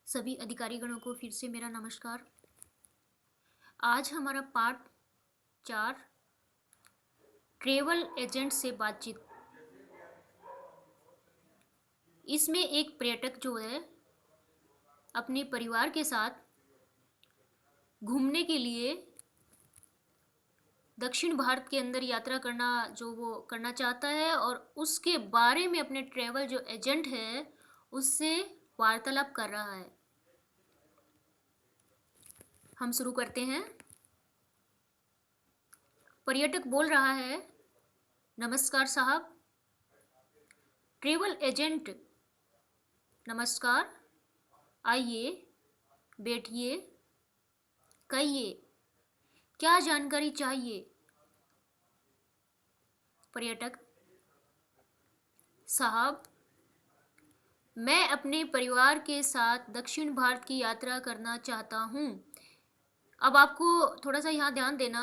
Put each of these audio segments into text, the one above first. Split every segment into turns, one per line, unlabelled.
सभी अधिकारीगणों को फिर से मेरा नमस्कार। आज हमारा पार्ट 4 ट्रैवल एजेंट से बातचीत। इसमें एक पर्यटक जो है अपने परिवार के साथ घूमने के लिए दक्षिण भारत के अंदर यात्रा करना जो वो करना चाहता है और उसके बारे में अपने ट्रैवल जो एजेंट है उससे वार्तालाप कर रहा है। हम शुरू करते हैं। पर्यटक बोल रहा है, नमस्कार साहब। ट्रैवल एजेंट, नमस्कार, आइए, बैठिए, कहिए, क्या जानकारी चाहिए? पर्यटक, साहब, मैं अपने परिवार के साथ दक्षिण भारत की यात्रा करना चाहता हूँ। अब आपको थोड़ा सा यहाँ ध्यान देना,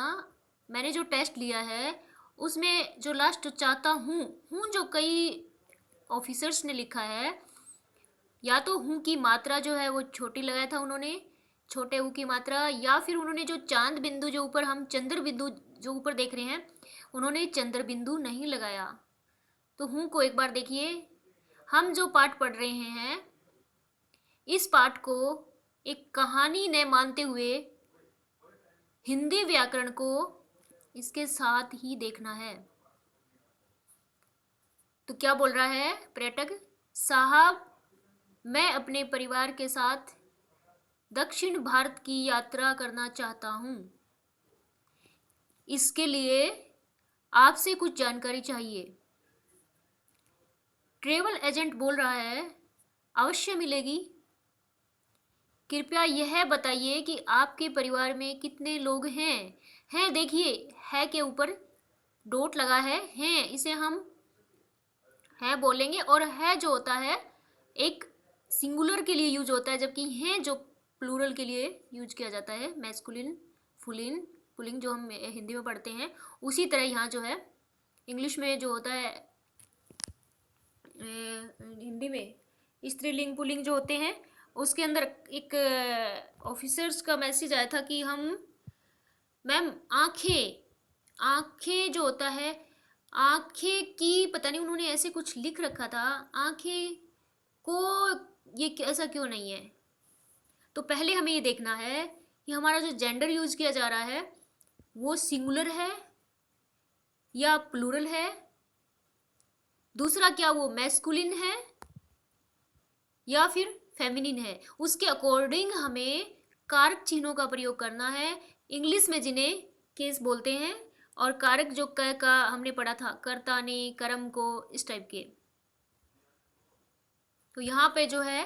मैंने जो टेस्ट लिया है उसमें जो लास्ट चाहता हूँ जो कई ऑफिसर्स ने लिखा है, या तो हूँ की मात्रा जो है वो छोटी लगाया था उन्होंने, छोटे हूँ की मात्रा, या फिर उन्होंने जो चांद बिंदु जो ऊपर हम चंद्र बिंदु जो ऊपर देख रहे हैं उन्होंने चंद्र बिंदु नहीं लगाया। तो हूँ को एक बार देखिए। हम जो पाठ पढ़ रहे हैं इस पाठ को एक कहानी ने मानते हुए हिंदी व्याकरण को इसके साथ ही देखना है। तो क्या बोल रहा है पर्यटक? साहब, मैं अपने परिवार के साथ दक्षिण भारत की यात्रा करना चाहता हूँ। इसके लिए आपसे कुछ जानकारी चाहिए। ट्रैवल एजेंट बोल रहा है, अवश्य मिलेगी। कृपया यह बताइए कि आपके परिवार में कितने लोग हैं। हैं देखिए, है के ऊपर डॉट लगा है, हैं इसे हम है बोलेंगे, और है जो होता है एक सिंगुलर के लिए यूज होता है, जबकि हैं जो प्लूरल के लिए यूज किया जाता है, मैस्कुलिन, फुलिन, पुलिंग जो हम हिंदी में पढ़ते हैं। उसी तरह यहाँ जो है इंग्लिश में जो होता है हिंदी में स्त्रीलिंग पुल्लिंग जो होते हैं उसके अंदर एक ऑफिसर्स का मैसेज आया था कि हम मैम आंखें, आंखें जो होता है आंखें की, पता नहीं उन्होंने ऐसे कुछ लिख रखा था, आंखें को ये ऐसा क्यों नहीं है। तो पहले हमें ये देखना है कि हमारा जो जेंडर यूज किया जा रहा है वो सिंगुलर है या प्लूरल है। दूसरा, क्या वो मैस्कुलिन है या फिर फेमिनिन है। उसके अकॉर्डिंग हमें कारक चिन्हों का प्रयोग करना है, इंग्लिश में जिन्हें केस बोलते हैं, और कारक जो क का हमने पढ़ा था, कर्ता ने, कर्म को, इस टाइप के। तो यहाँ पे जो है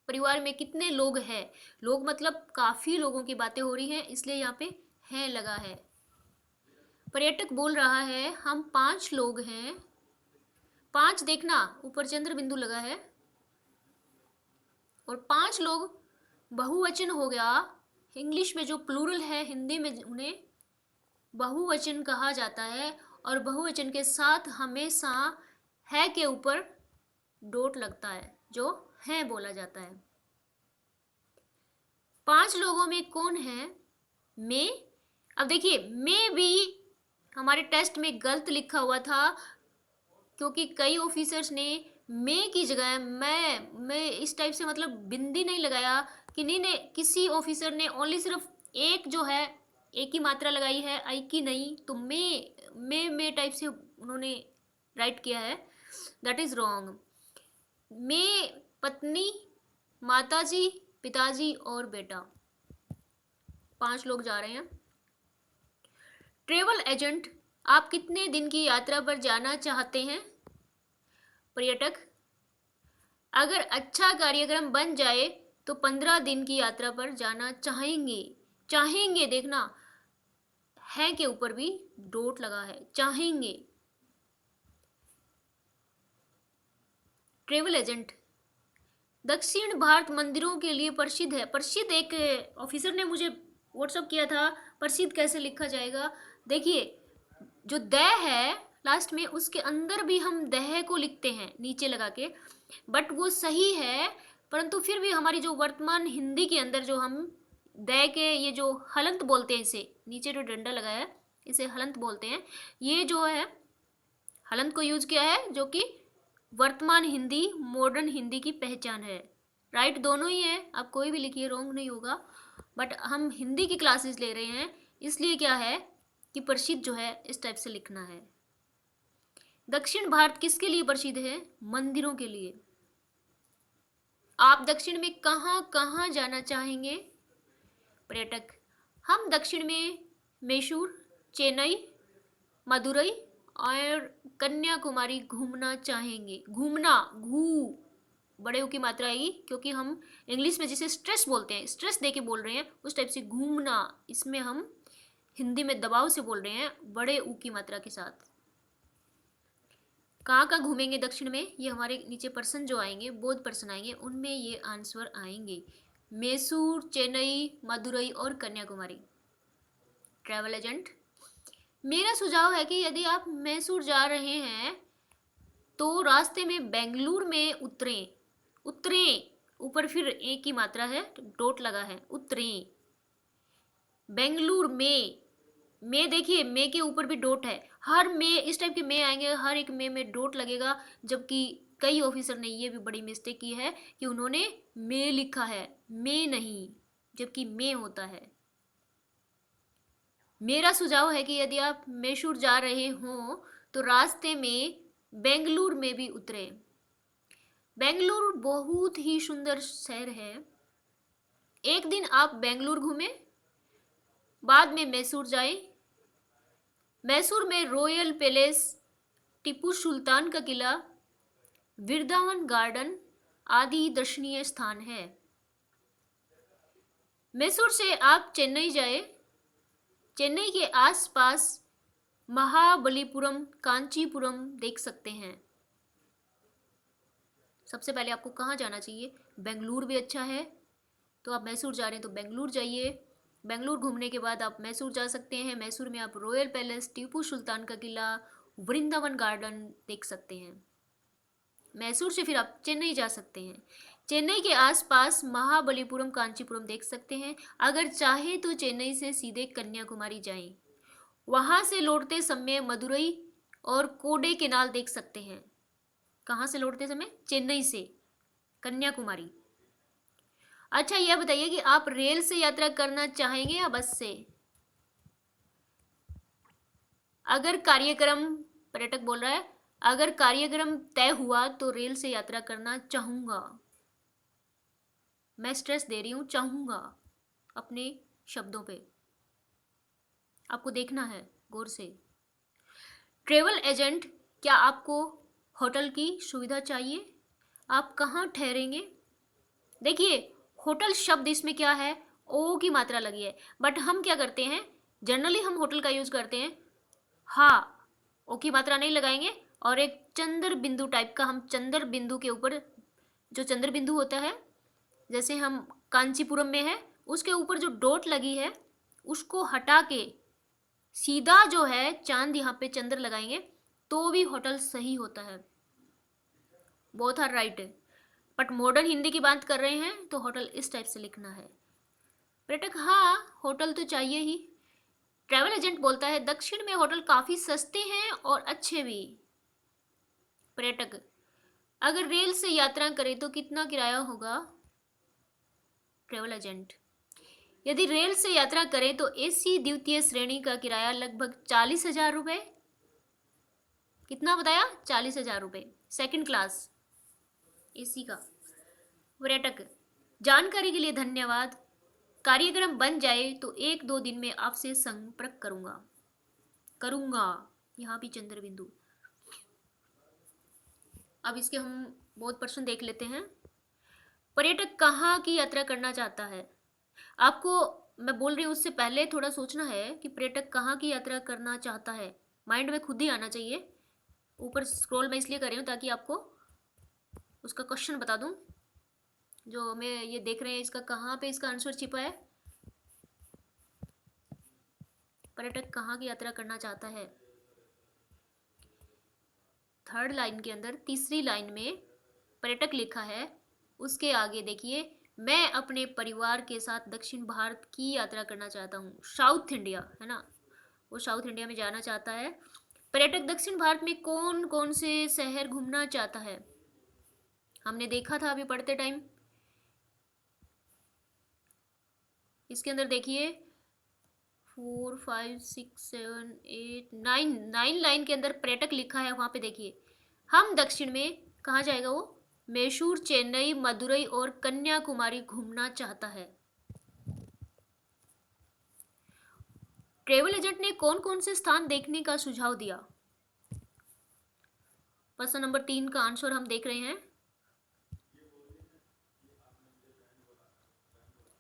परिवार में कितने लोग हैं, लोग मतलब काफी लोगों की बातें हो रही हैं, इसलिए यहाँ पे है लगा है। पर्यटक बोल रहा है, हम 5 लोग हैं। 5 देखना ऊपर चंद्र बिंदु लगा है, और 5 लोग बहुवचन हो गया। इंग्लिश में जो प्लूरल है हिंदी में उन्हें बहुवचन कहा जाता है, और बहुवचन के साथ हमेशा है के ऊपर डॉट लगता है जो है बोला जाता है। 5 लोगों में कौन है? मैं। अब देखिए, मैं भी हमारे टेस्ट में गलत लिखा हुआ था, क्योंकि कई ऑफिसर्स ने मैं की जगह मैं इस टाइप से मतलब बिंदी नहीं लगाया, किन्हीं ने, किसी ऑफिसर ने ओनली सिर्फ एक जो है एक ही मात्रा लगाई है, आई की नहीं। तो मैं टाइप से उन्होंने राइट किया है, दैट इज रॉन्ग। मैं, पत्नी, माताजी, पिताजी और बेटा, 5 लोग जा रहे हैं। ट्रैवल एजेंट, आप कितने दिन की यात्रा पर जाना चाहते हैं? पर्यटक, अगर अच्छा कार्यक्रम बन जाए तो 15 दिन की यात्रा पर जाना चाहेंगे। चाहेंगे देखना, है के ऊपर भी डॉट लगा है, चाहेंगे। ट्रैवल एजेंट, दक्षिण भारत मंदिरों के लिए प्रसिद्ध है। प्रसिद्ध एक ऑफिसर ने मुझे व्हाट्सअप किया था, प्रसिद्ध कैसे लिखा जाएगा। देखिए, जो द है लास्ट में, उसके अंदर भी हम दह को लिखते हैं नीचे लगा के, बट वो सही है परंतु फिर भी हमारी जो वर्तमान हिंदी के अंदर जो हम दय के ये जो हलंत बोलते हैं, इसे नीचे जो डंडा लगाया है इसे हलंत बोलते हैं। ये जो है हलंत को यूज किया है, जो कि वर्तमान हिंदी मॉडर्न हिंदी की पहचान है। राइट दोनों ही है, आप कोई भी लिखिए रॉन्ग नहीं होगा, बट हम हिंदी की क्लासेस ले रहे हैं इसलिए क्या है कि प्रसिद्ध जो है इस टाइप से लिखना है। दक्षिण भारत किसके लिए प्रसिद्ध है? मंदिरों के लिए। आप दक्षिण में कहाँ कहाँ जाना चाहेंगे पर्यटक? हम दक्षिण में मैसूर, चेन्नई, मदुरई और कन्याकुमारी घूमना चाहेंगे। घूमना, घू बड़े ऊ की मात्रा आएगी, क्योंकि हम इंग्लिश में जिसे स्ट्रेस बोलते हैं, स्ट्रेस दे के बोल रहे हैं, उस टाइप से घूमना, इसमें हम हिंदी में दबाव से बोल रहे हैं बड़े ऊ की मात्रा के साथ। कहाँ कहाँ घूमेंगे दक्षिण में? ये हमारे नीचे पर्सन जो आएंगे, बोध पर्सन आएंगे, उनमें ये आंसर आएंगे। मैसूर, चेन्नई, मदुरई और कन्याकुमारी। ट्रैवल एजेंट, मेरा सुझाव है कि यदि आप मैसूर जा रहे हैं तो रास्ते में बेंगलुरु में उतरें। उतरें, ऊपर फिर ए की मात्रा है, डॉट लगा है, उतरें। बेंगलुरु में देखिए, में के ऊपर भी डॉट है। हर में इस टाइप के में आएंगे, हर एक में डॉट लगेगा, जबकि कई ऑफिसर ने ये भी बड़ी मिस्टेक की है कि उन्होंने में लिखा है, में नहीं, जबकि में होता है। मेरा सुझाव है कि यदि आप मैसूर जा रहे हो तो रास्ते में बेंगलुरु में भी उतरे। बेंगलुरु बहुत ही सुंदर शहर है। एक दिन आप बेंगलुरु घूमें, बाद में मैसूर जाएं। मैसूर में रॉयल पैलेस, टीपू सुल्तान का किला, वृंदावन गार्डन आदि दर्शनीय स्थान है। मैसूर से आप चेन्नई जाए। चेन्नई के आसपास महाबलीपुरम, कांचीपुरम देख सकते हैं। सबसे पहले आपको कहाँ जाना चाहिए? बेंगलुरु भी अच्छा है, तो आप मैसूर जा रहे हैं तो बेंगलुरु जाइए। बेंगलुरु घूमने के बाद आप मैसूर जा सकते हैं। मैसूर में आप रॉयल पैलेस, टीपू सुल्तान का किला, वृंदावन गार्डन देख सकते हैं। मैसूर से फिर आप चेन्नई जा सकते हैं। चेन्नई के आसपास महाबलीपुरम, कांचीपुरम देख सकते हैं। अगर चाहे तो चेन्नई से सीधे कन्याकुमारी जाएं। वहां से लौटते समय मदुरई और कोडे केनाल देख सकते हैं। कहाँ से लौटते समय? चेन्नई से कन्याकुमारी। अच्छा, यह बताइए कि आप रेल से यात्रा करना चाहेंगे या बस से? अगर कार्यक्रम, पर्यटक बोल रहा है, अगर कार्यक्रम तय हुआ तो रेल से यात्रा करना चाहूंगा। मैं स्ट्रेस दे रही हूं, चाहूंगा, अपने शब्दों पे, आपको देखना है गौर से। ट्रेवल एजेंट, क्या आपको होटल की सुविधा चाहिए? आप कहाँ ठहरेंगे? देखिए, होटल शब्द इसमें क्या है? ओ की मात्रा लगी है, बट हम क्या करते हैं, जनरली हम होटल का यूज करते हैं, हाँ, ओ की मात्रा नहीं लगाएंगे, और एक चंद्र बिंदु टाइप का, हम चंद्र बिंदु के ऊपर, जो चंद्र बिंदु होता है, जैसे हम कांचीपुरम में है, उसके ऊपर जो डॉट लगी है उसको हटा के सीधा जो है चांद यहाँ पे चंद्र लगाएंगे तो भी होटल सही होता है। Both are right. But modern Hindi की बात कर रहे हैं तो होटल इस टाइप से लिखना है। पर्यटक, हाँ, होटल तो चाहिए ही। ट्रैवल एजेंट बोलता है दक्षिण में होटल काफी सस्ते हैं और अच्छे भी। पर्यटक, अगर रेल से यात्रा करें तो कितना किराया होगा? ट्रैवल एजेंट, यदि रेल से यात्रा करें तो एसी द्वितीय श्रेणी का किराया लगभग 40,000 रुपये। कितना बताया? 40,000 रुपये, सेकंड क्लास एसी का। पर्यटक, जानकारी के लिए धन्यवाद। कार्यक्रम बन जाए तो 1-2 दिन में आपसे संपर्क करूंगा। यहाँ भी चंद्र बिंदु। अब इसके हम बहुत प्रश्न देख लेते हैं। पर्यटक कहाँ की यात्रा करना चाहता है? आपको मैं बोल रही हूँ उससे पहले थोड़ा सोचना है कि पर्यटक कहाँ की यात्रा करना चाहता है, माइंड में खुद ही आना चाहिए। ऊपर स्क्रॉल मैं इसलिए कर रही हूँ ताकि आपको उसका क्वेश्चन बता दूँ। जो हमें ये देख रहे हैं, इसका कहाँ पे इसका आंसर छिपा है। पर्यटक कहाँ की यात्रा करना चाहता है? थर्ड लाइन के अंदर तीसरी लाइन में पर्यटक लिखा है, उसके आगे देखिए, मैं अपने परिवार के साथ दक्षिण भारत की यात्रा करना चाहता हूँ। साउथ इंडिया है ना, वो साउथ इंडिया में जाना चाहता है। पर्यटक दक्षिण भारत में कौन कौन से शहर घूमना चाहता है? हमने देखा था अभी पढ़ते टाइम। इसके अंदर देखिए 4 5 6 7 8 9 लाइन के अंदर पर्यटक लिखा है, वहां पे देखिए हम दक्षिण में कहाँ जाएगा वो? मैसूर, चेन्नई, मदुरई और कन्याकुमारी घूमना चाहता है। ट्रेवल एजेंट ने कौन कौन से स्थान देखने का सुझाव दिया? प्रश्न नंबर 3 का आंसर हम देख रहे हैं।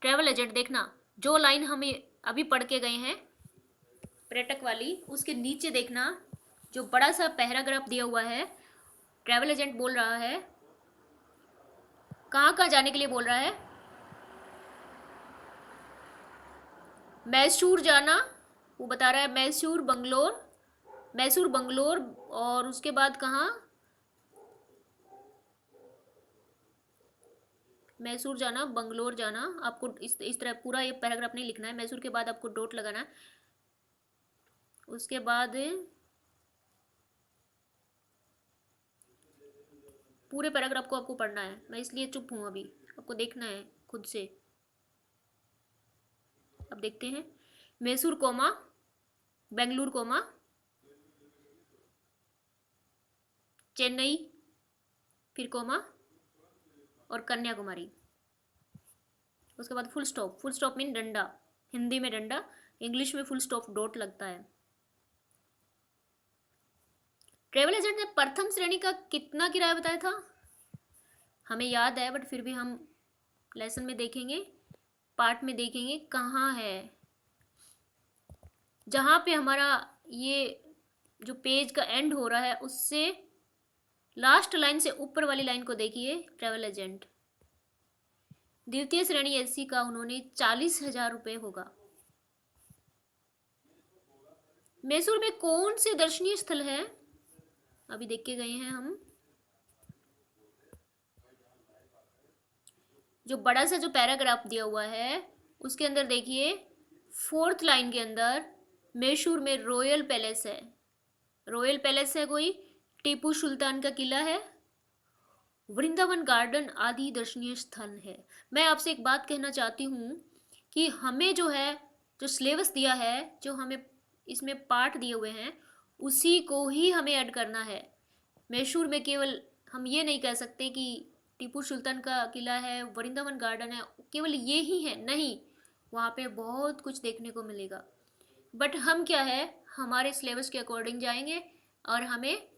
ट्रेवल एजेंट देखना, जो लाइन हमें अभी पढ़ के गए हैं पर्यटक वाली, उसके नीचे देखना जो बड़ा सा पैराग्राफ दिया हुआ है। ट्रैवल एजेंट बोल रहा है, कहाँ कहाँ जाने के लिए बोल रहा है? मैसूर जाना, वो बता रहा है मैसूर बंगलोर, मैसूर बंगलोर, और उसके बाद कहाँ? मैसूर जाना, बंगलोर जाना। आपको इस तरह पूरा ये पैराग्राफ नहीं लिखना है, मैसूर के बाद आपको डॉट लगाना है। उसके बाद पूरे पैराग्राफ को आपको पढ़ना है, मैं इसलिए चुप हूँ अभी, आपको देखना है खुद से। अब देखते हैं, मैसूर कोमा, बेंगलुरु कोमा, चेन्नई, फिर कोमा, और कन्याकुमारी। उसके बाद full stop, full stop mean डंडा, हिंदी में डंडा, इंग्लिश में फुल स्टॉप डॉट लगता है। ट्रेवल एजेंट ने प्रथम श्रेणी का कितना किराया बताया था? हमें याद है बट फिर भी हम लेसन में देखेंगे, पार्ट में देखेंगे कहाँ है, जहाँ पे हमारा ये जो पेज का एंड हो रहा है उससे लास्ट लाइन से ऊपर वाली लाइन को देखिए। ट्रेवल एजेंट द्वितीय श्रेणी एसी का उन्होंने 40,000 रुपये होगा। मैसूर में कौन से दर्शनीय स्थल है? अभी देख के गए हैं हम, जो बड़ा सा जो पैराग्राफ दिया हुआ है उसके अंदर देखिए 4th लाइन के अंदर मैसूर में रॉयल पैलेस है। रॉयल पैलेस है कोई, टीपू सुल्तान का किला है, वृंदावन गार्डन आदि दर्शनीय स्थल है। मैं आपसे एक बात कहना चाहती हूँ कि हमें जो है, जो सिलेबस दिया है, जो हमें इसमें पार्ट दिए हुए हैं, उसी को ही हमें ऐड करना है। मैसूर में केवल हम ये नहीं कह सकते कि टीपू सुल्तान का किला है, वृंदावन गार्डन है, केवल ये ही है, नहीं, वहाँ पे बहुत कुछ देखने को मिलेगा। बट हम क्या है, हमारे सिलेबस के अकॉर्डिंग जाएंगे और हमें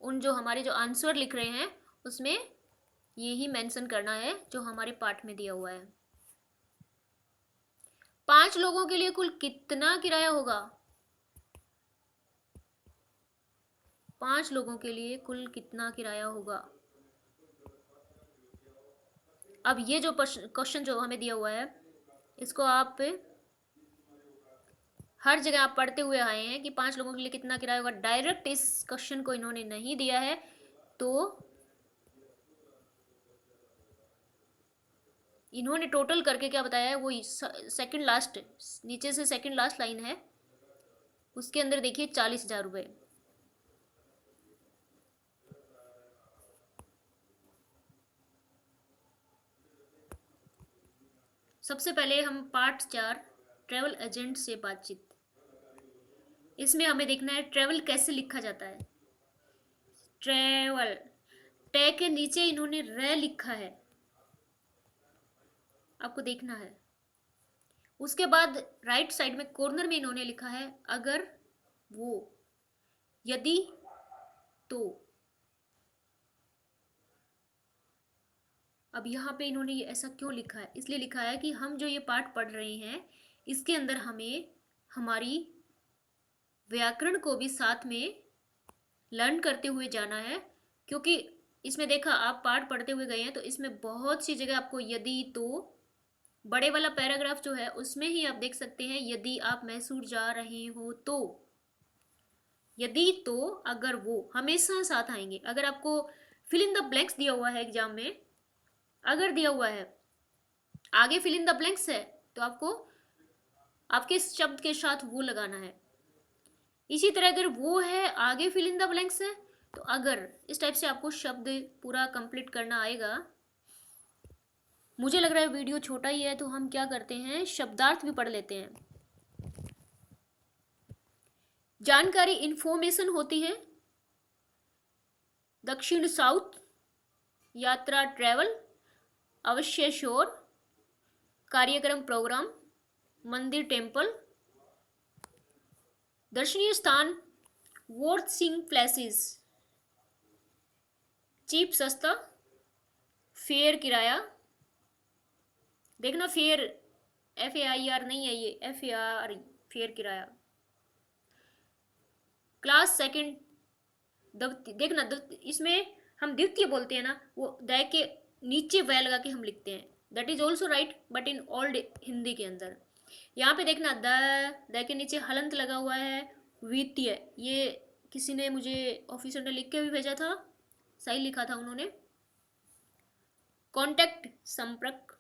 उन जो हमारे जो आंसर लिख रहे हैं उसमें ये ही मेंशन करना है जो हमारे पाठ में दिया हुआ है। 5 लोगों के लिए कुल कितना किराया होगा? 5 लोगों के लिए कुल कितना किराया होगा? अब ये जो क्वेश्चन जो हमें दिया हुआ है, इसको आप हर जगह आप पढ़ते हुए आए हैं कि 5 लोगों के लिए कितना किराया होगा। डायरेक्ट इस क्वेश्चन को इन्होंने नहीं दिया है, तो इन्होंने टोटल करके क्या बताया है, वो सेकंड लास्ट, नीचे से सेकंड लास्ट लाइन है, उसके अंदर देखिए 40,000 रुपये। सबसे पहले हम पार्ट 4 ट्रैवल एजेंट से बातचीत, इसमें हमें देखना है ट्रैवल कैसे लिखा जाता है। ट्रैवल, टे के नीचे इन्होंने रे लिखा है, आपको देखना है। उसके बाद राइट साइड में कॉर्नर में इन्होंने लिखा है अगर वो, यदि, तो। अब यहाँ पे इन्होंने ये ऐसा क्यों लिखा है? इसलिए लिखा है कि हम जो ये पाठ पढ़ रहे हैं इसके अंदर हमें हमारी व्याकरण को भी साथ में लर्न करते हुए जाना है, क्योंकि इसमें देखा आप पाठ पढ़ते हुए गए हैं तो इसमें बहुत सी जगह आपको यदि, तो, बड़े वाला पैराग्राफ जो है उसमें ही आप देख सकते हैं यदि आप मैसूर जा रहे हो तो, यदि, तो, अगर, वो हमेशा साथ आएंगे। अगर आपको फिल इन द ब्लैंक्स दिया हुआ है एग्जाम में अगर दिया हुआ है आगे फिल इन द ब्लैंक्स है तो आपको आपके शब्द के साथ वो लगाना है। इसी तरह अगर वो है आगे फिल इन द ब्लैंक्स है तो अगर, इस टाइप से आपको शब्द पूरा कंप्लीट करना आएगा। मुझे लग रहा है वीडियो छोटा ही है तो हम क्या करते हैं, शब्दार्थ भी पढ़ लेते हैं। जानकारी इंफॉर्मेशन होती है। दक्षिण साउथ, यात्रा ट्रैवल, अवश्य शोर, कार्यक्रम प्रोग्राम, मंदिर टेम्पल, दर्शनीय स्थान, वर्थ सीइंग प्लेसेस, चीप सस्ता, फेयर किराया। देखना फेयर FAIR नहीं है, ये FAR, फेयर किराया। क्लास सेकंड, देखना इसमें हम द्वितीय बोलते हैं ना, वो द के नीचे वह लगा के हम लिखते हैं। That is also right but in old Hindi के अंदर। यहाँ पे देखना द के नीचे हलंत लगा हुआ है, द्वितीय। ये किसी ने मुझे ऑफिसर ने लिख के भी भेजा था, सही लिखा था उन्होंने। कॉन्टेक्ट, संपर्क।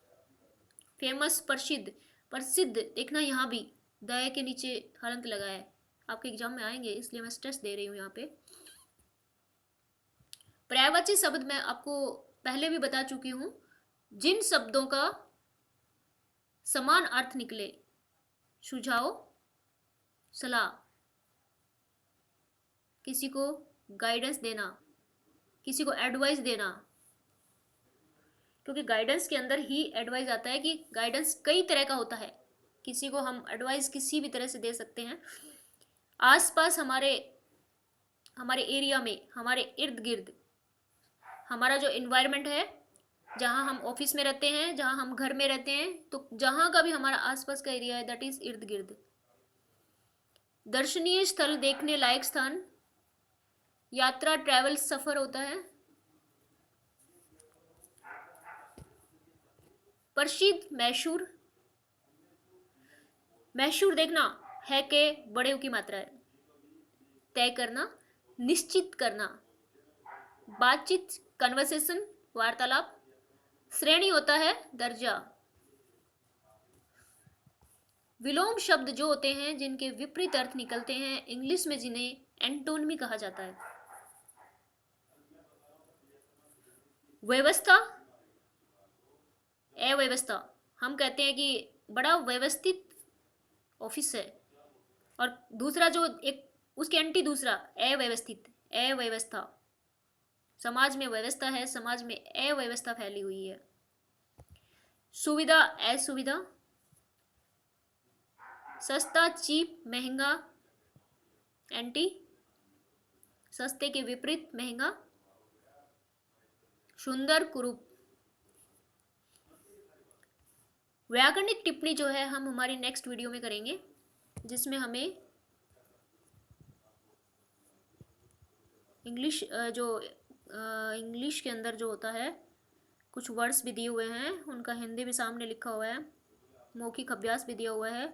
फेमस, प्रसिद्ध। प्रसिद्ध देखना यहाँ भी द के नीचे हलंत लगा है, आपके एग्जाम में आएंगे इसलिए मैं स्ट्रेस दे रही हूँ यहाँ पे। पर्यायवाची शब्द मैं आपको पहले भी बता चुकी हूँ, जिन शब्दों का समान अर्थ निकले। सुझाव, सलाह, किसी को गाइडेंस देना, किसी को एडवाइस देना, क्योंकि गाइडेंस के अंदर ही एडवाइस आता है कि गाइडेंस कई तरह का होता है, किसी को हम एडवाइस किसी भी तरह से दे सकते हैं। आसपास हमारे एरिया में, हमारे इर्द गिर्द, हमारा जो इन्वायरमेंट है, जहाँ हम ऑफिस में रहते हैं, जहाँ हम घर में रहते हैं, तो जहाँ का भी हमारा आसपास का एरिया है दैट इज इर्द गिर्द। दर्शनीय स्थल, देखने लायक स्थान। यात्रा ट्रैवल, सफर होता है। प्रसिद्ध, मशहूर। मशहूर देखना है के बड़े की मात्रा है। तय करना, निश्चित करना। बातचीत, कन्वर्सेशन, वार्तालाप। श्रेणी होता है दर्जा। विलोम शब्द जो होते हैं जिनके विपरीत अर्थ निकलते हैं इंग्लिश में, जिन्हें एंटोनिमी कहा जाता है। व्यवस्था, अव्यवस्था। हम कहते हैं कि बड़ा व्यवस्थित ऑफिस है, और दूसरा जो एक उसके एंटी दूसरा अव्यवस्थित, अव्यवस्था। समाज में व्यवस्था है, समाज में अव्यवस्था फैली हुई है। सुविधा, असुविधा। सस्ता, चीप, महंगा, एंटी। सस्ते के विपरीत महंगा। सुंदर, कुरूप। व्याकरणिक टिप्पणी जो है हम हमारी नेक्स्ट वीडियो में करेंगे, जिसमें हमें इंग्लिश इंग्लिश के अंदर जो होता है कुछ वर्ड्स भी दिए हुए हैं, उनका हिंदी भी सामने लिखा हुआ है, मौखिक अभ्यास भी दिया हुआ है,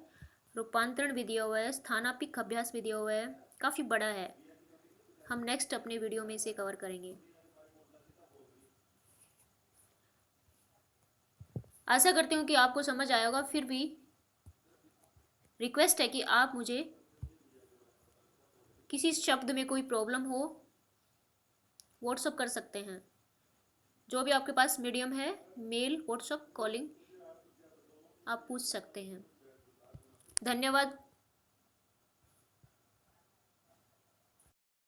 रूपांतरण भी दिया हुआ है, स्थानापिक अभ्यास भी दिया हुआ है। काफ़ी बड़ा है, हम नेक्स्ट अपने वीडियो में इसे कवर करेंगे। आशा करती हूँ कि आपको समझ आया होगा। फिर भी रिक्वेस्ट है कि आप मुझे किसी शब्द में कोई प्रॉब्लम हो व्हाट्सअप कर सकते हैं। जो भी आपके पास मीडियम है, मेल, व्हाट्सअप, कॉलिंग, आप पूछ सकते हैं। धन्यवाद।